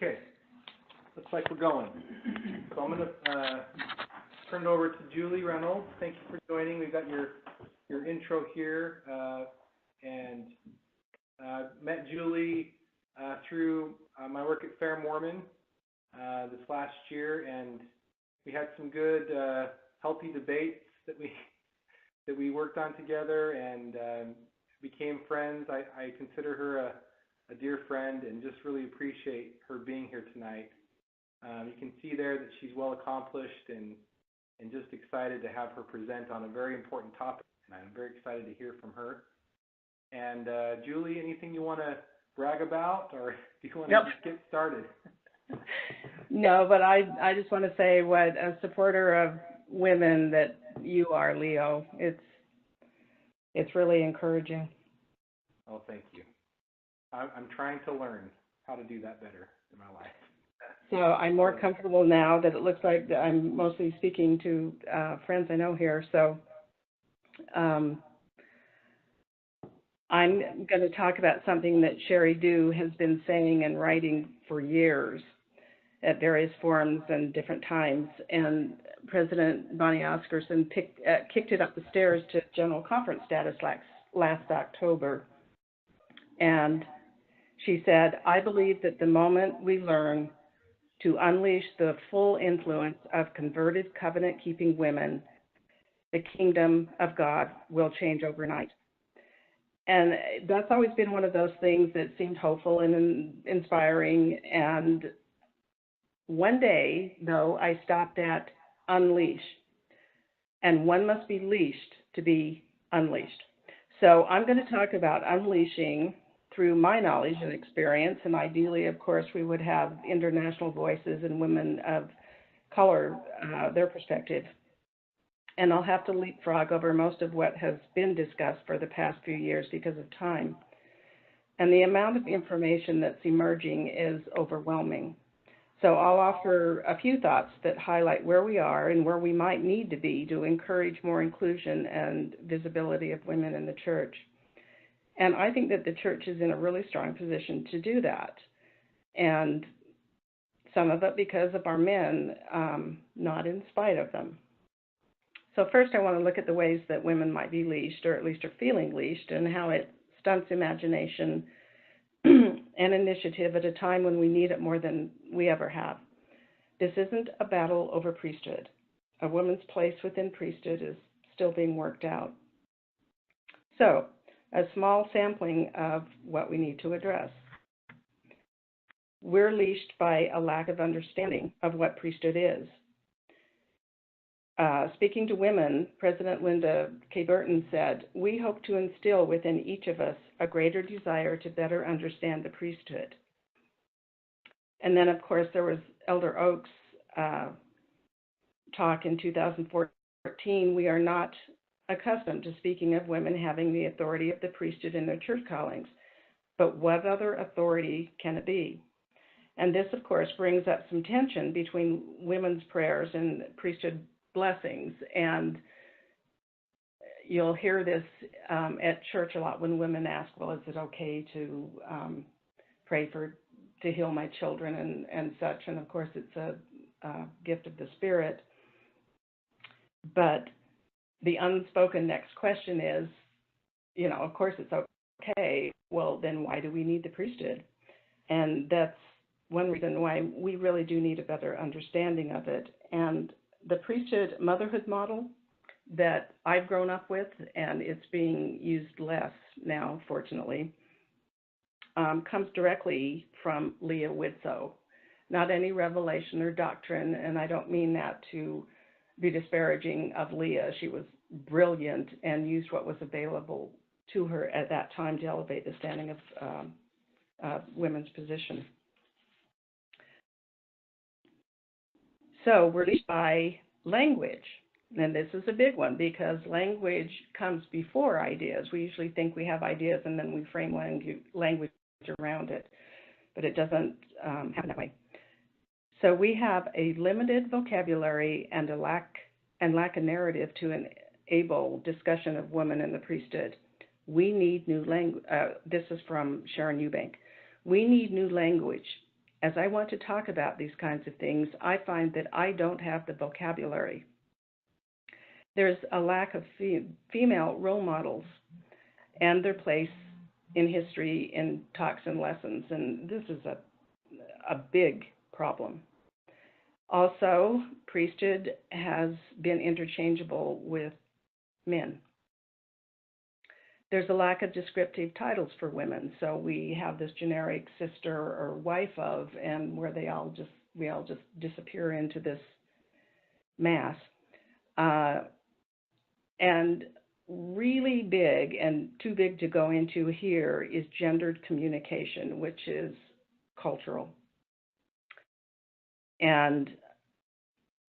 Okay, looks like we're going. So I'm going to turn it over to Julie Reynolds. Thank you for joining. We've got your intro here, and met Julie through my work at FairMormon this last year, and we had some good, healthy debates that we worked on together, and became friends. I consider her a dear friend, and just really appreciate her being here tonight. You can see there that she's well accomplished, and just excited to have her present on a very important topic tonight. I'm very excited to hear from her. And Julie, anything you want to brag about, or do you want to just get started? No, but I just want to say what a supporter of women that you are, Leo. It's really encouraging. Oh, thank you. I'm trying to learn how to do that better in my life. So I'm more comfortable now that it looks like I'm mostly speaking to friends I know here. So I'm going to talk about something that Sherry Dew has been saying and writing for years at various forums and different times. And President Bonnie Oscarson kicked it up the stairs to general conference status last October. And she said, "I believe that the moment we learn to unleash the full influence of converted covenant-keeping women, the kingdom of God will change overnight." And that's always been one of those things that seemed hopeful and inspiring. And one day, though, I stopped at unleash. And one must be leashed to be unleashed. So I'm going to talk about unleashing through my knowledge and experience, and ideally, of course, we would have international voices and women of color, their perspective. And I'll have to leapfrog over most of what has been discussed for the past few years because of time. And the amount of information that's emerging is overwhelming. So I'll offer a few thoughts that highlight where we are and where we might need to be to encourage more inclusion and visibility of women in the church. And I think that the church is in a really strong position to do that. And some of it because of our men, not in spite of them. So first I want to look at the ways that women might be leashed, or at least are feeling leashed, and how it stunts imagination and initiative at a time when we need it more than we ever have. This isn't a battle over priesthood. A woman's place within priesthood is still being worked out. So, a small sampling of what we need to address. We're leashed by a lack of understanding of what priesthood is. Speaking to women, President Linda K. Burton said, "We hope to instill within each of us a greater desire to better understand the priesthood." And then, of course, there was Elder Oak's talk in 2014, "We are not accustomed to speaking of women having the authority of the priesthood in their church callings, but what other authority can it be?" And this, of course, brings up some tension between women's prayers and priesthood blessings. And you'll hear this at church a lot when women ask, well, is it okay to pray to heal my children and such? And of course, it's a gift of the Spirit. But the unspoken next question is, of course it's okay. Well, then why do we need the priesthood? And that's one reason why we really do need a better understanding of it. And the priesthood motherhood model that I've grown up with, and it's being used less now, fortunately, comes directly from Leah Widtsoe. Not any revelation or doctrine, and I don't mean that to be disparaging of Leah. She was brilliant and used what was available to her at that time to elevate the standing of women's position. So we're leashed by language, and this is a big one because language comes before ideas. We usually think we have ideas and then we frame language around it, but it doesn't happen that way. So we have a limited vocabulary and lack a narrative to enable discussion of women in the priesthood. We need new language. This is from Sharon Eubank. We need new language as I want to talk about these kinds of things, I find that I don't have the vocabulary. There's a lack of female role models and their place in history in talks and lessons, and this is a big problem. Also, priesthood has been interchangeable with men. There's a lack of descriptive titles for women, so we have this generic sister or wife of, and where we all just disappear into this mass. And really big, and too big to go into here, is gendered communication, which is cultural. And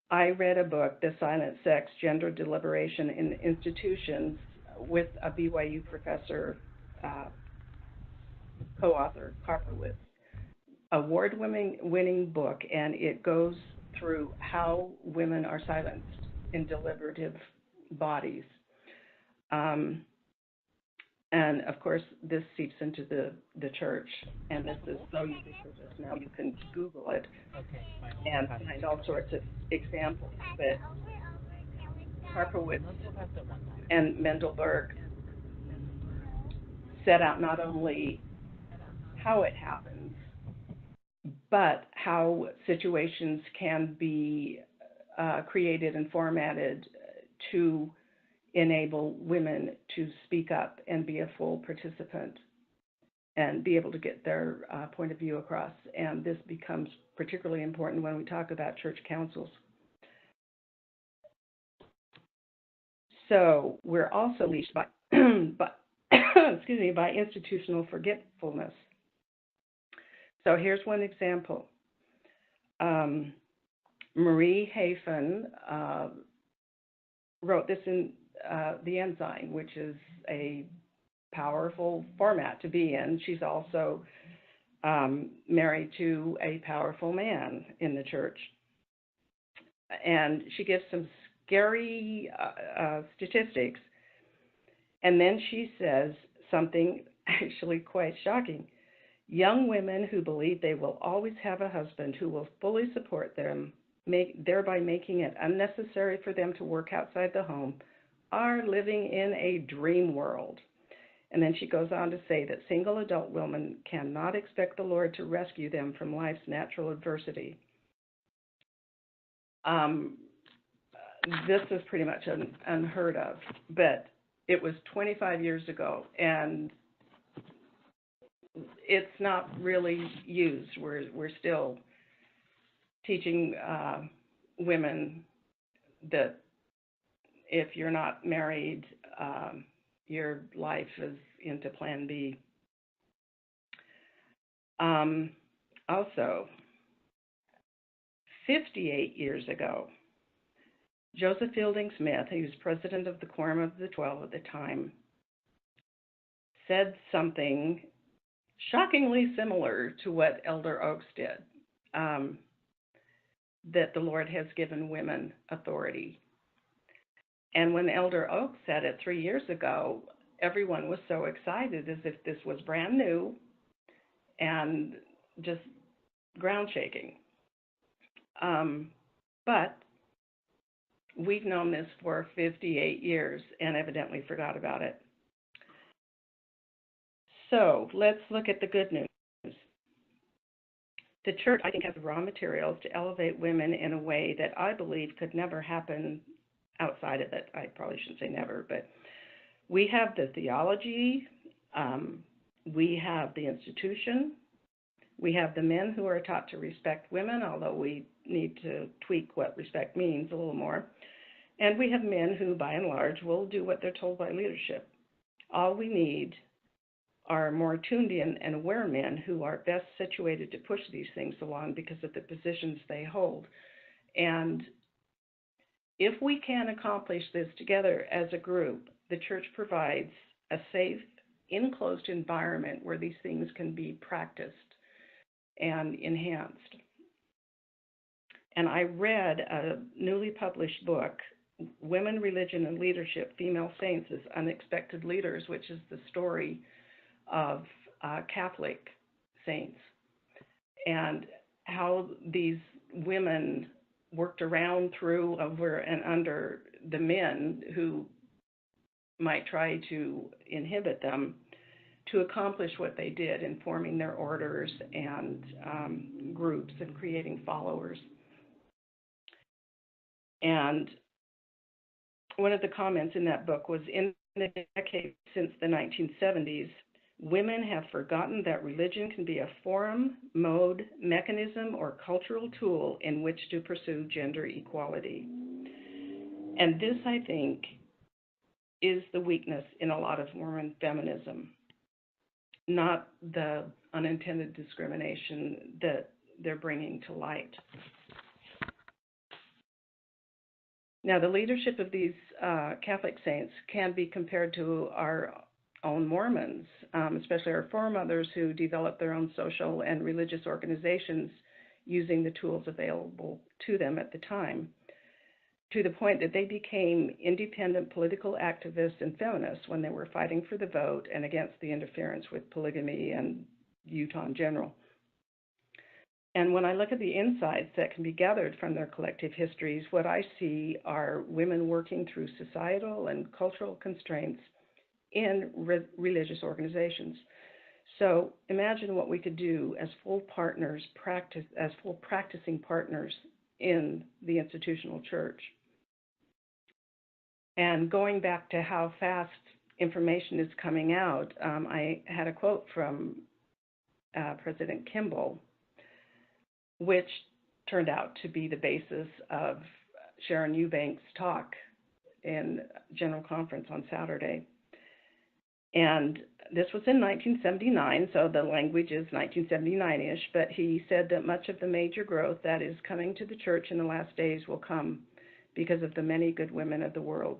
I read a book, The Silent Sex, Gender Deliberation in Institutions, with a BYU professor, co-author, Karpowitz. Award-winning book, and it goes through how women are silenced in deliberative bodies. And of course, this seeps into the church, and this is so ubiquitous now. You can Google it and find all sorts of examples. But Karpowitz and Mendelberg set out not only how it happens, but how situations can be created and formatted to enable women to speak up and be a full participant and be able to get their point of view across. And this becomes particularly important when we talk about church councils. So we're also leashed by, by institutional forgetfulness. So here's one example. Marie Hafen wrote this in The Ensign, which is a powerful format to be in. She's also married to a powerful man in the church. And she gives some scary statistics. And then she says something actually quite shocking. Young women who believe they will always have a husband who will fully support them, thereby making it unnecessary for them to work outside the home, are living in a dream world. And then she goes on to say that single adult women cannot expect the Lord to rescue them from life's natural adversity. This is pretty much unheard of, but it was 25 years ago, and it's not really used. We're still teaching women that if you're not married, your life is into Plan B. Also, 58 years ago, Joseph Fielding Smith, who was president of the Quorum of the 12 at the time, said something shockingly similar to what Elder Oaks did, that the Lord has given women authority. And when Elder Oaks said it 3 years ago, everyone was so excited as if this was brand new and just ground shaking. But we've known this for 58 years and evidently forgot about it. So let's look at the good news. The church, I think, has the raw materials to elevate women in a way that I believe could never happen outside of it. I probably shouldn't say never, but we have the theology, we have the institution, we have the men who are taught to respect women, although we need to tweak what respect means a little more, and we have men who, by and large, will do what they're told by leadership. All we need are more tuned in and aware men who are best situated to push these things along because of the positions they hold. And if we can accomplish this together as a group, the church provides a safe, enclosed environment where these things can be practiced and enhanced. And I read a newly published book, Women, Religion, and Leadership, Female Saints as Unexpected Leaders, which is the story of Catholic saints. And how these women worked around, through, over, and under the men who might try to inhibit them to accomplish what they did in forming their orders and groups and creating followers. And one of the comments in that book was, in the decade since the 1970s, women have forgotten that religion can be a forum, mode, mechanism, or cultural tool in which to pursue gender equality. And this, I think, is the weakness in a lot of Mormon feminism, not the unintended discrimination that they're bringing to light. Now, the leadership of these Catholic saints can be compared to our own Mormons, especially our foremothers who developed their own social and religious organizations using the tools available to them at the time, to the point that they became independent political activists and feminists when they were fighting for the vote and against the interference with polygamy and Utah in general. And when I look at the insights that can be gathered from their collective histories, what I see are women working through societal and cultural constraints in religious organizations. So imagine what we could do as full practicing partners in the institutional church. And going back to how fast information is coming out, I had a quote from President Kimball, which turned out to be the basis of Sharon Eubanks' talk in General Conference on Saturday. And this was in 1979, so the language is 1979-ish, but he said that much of the major growth that is coming to the church in the last days will come because of the many good women of the world,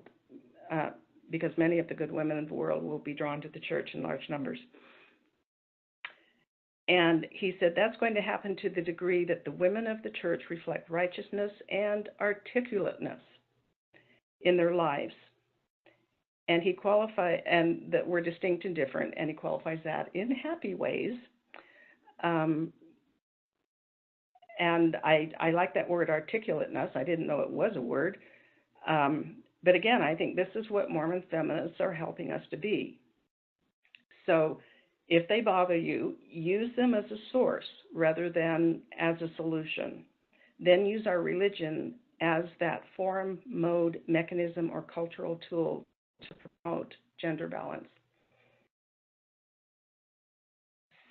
because many of the good women of the world will be drawn to the church in large numbers. And he said that's going to happen to the degree that the women of the church reflect righteousness and articulateness in their lives. And he qualified, and that we're distinct and different, and he qualifies that in happy ways. And I like that word, articulateness. I didn't know it was a word. But again, I think this is what Mormon feminists are helping us to be. So if they bother you, use them as a source rather than as a solution. Then use our religion as that forum, mode, mechanism, or cultural tool to promote gender balance.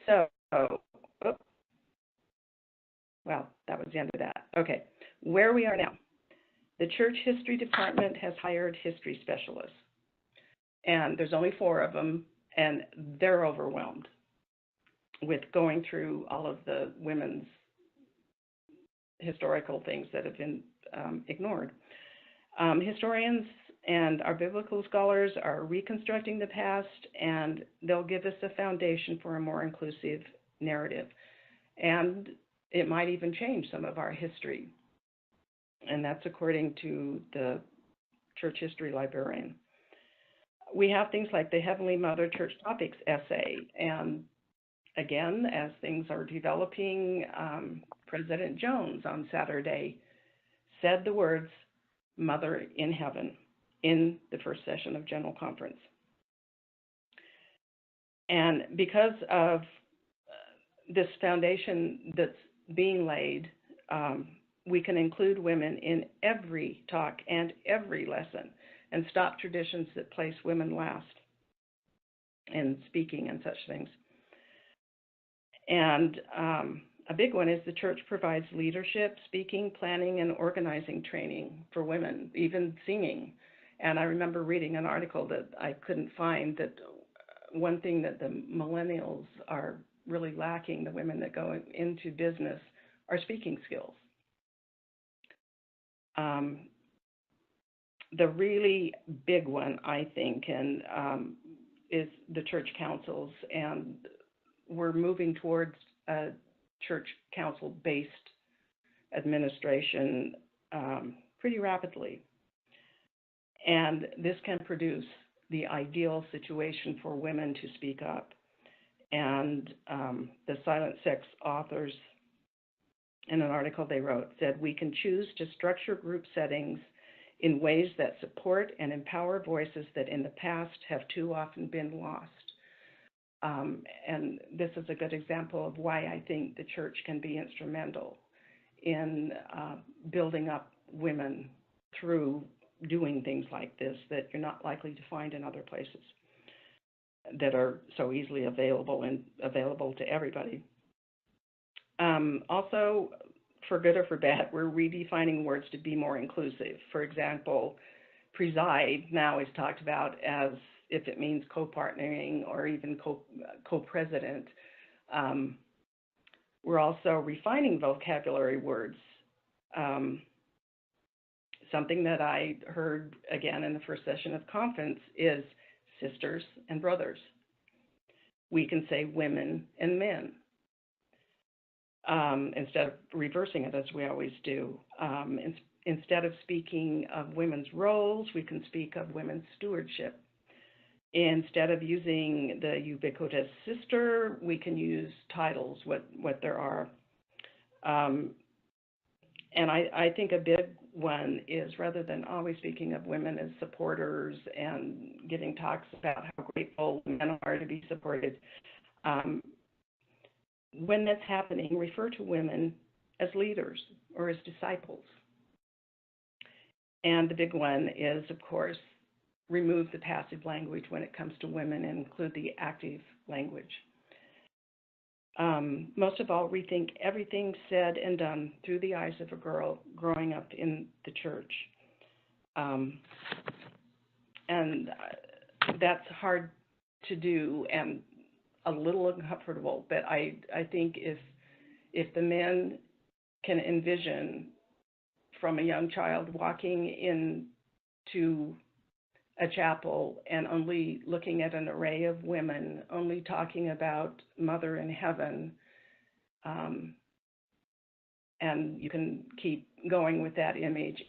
So, well, that was the end of that. Okay, where we are now. The church history department has hired history specialists, and there's only 4 of them, and they're overwhelmed with going through all of the women's historical things that have been ignored. Historians and our biblical scholars are reconstructing the past, and they'll give us a foundation for a more inclusive narrative. And it might even change some of our history. And that's according to the church history librarian. We have things like the Heavenly Mother Church Topics essay. And again, as things are developing, President Jones on Saturday said the words, Mother in Heaven, in the first session of General Conference. And because of this foundation that's being laid, we can include women in every talk and every lesson and stop traditions that place women last in speaking and such things. And a big one is the church provides leadership, speaking, planning, and organizing training for women, even singing. And I remember reading an article that I couldn't find, that one thing that the millennials are really lacking, the women that go into business, are speaking skills. The really big one, I think, and is the church councils, and we're moving towards a church council-based administration pretty rapidly. And this can produce the ideal situation for women to speak up. And the silent sex authors in an article they wrote, said, "We can choose to structure group settings in ways that support and empower voices that in the past have too often been lost." And this is a good example of why I think the church can be instrumental in building up women through doing things like this that you're not likely to find in other places that are so easily available and available to everybody. Also, for good or for bad, we're redefining words to be more inclusive. For example, preside now is talked about as if it means co-partnering or even co-president. We're also refining vocabulary words. Something that I heard again in the first session of conference is sisters and brothers. We can say women and men instead of reversing it as we always do. Instead of speaking of women's roles, we can speak of women's stewardship. Instead of using the ubiquitous sister, we can use titles, what there are. And I think a big one is, rather than always speaking of women as supporters and giving talks about how grateful men are to be supported, when that's happening, refer to women as leaders or as disciples. And the big one is, of course, remove the passive language when it comes to women and include the active language. Most of all, rethink everything said and done through the eyes of a girl growing up in the church. And that's hard to do and a little uncomfortable, but I think if the men can envision from a young child walking into a chapel and only looking at an array of women, only talking about Mother in Heaven, and you can keep going with that image.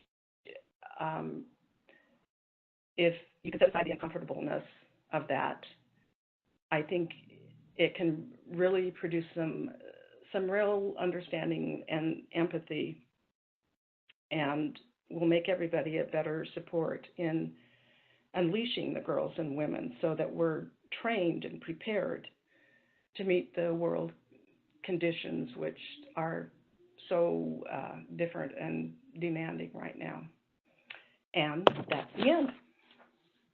If you can set aside the uncomfortableness of that, I think it can really produce some real understanding and empathy, and will make everybody a better support in unleashing the girls and women so that we're trained and prepared to meet the world conditions, which are so different and demanding right now. And that's the end.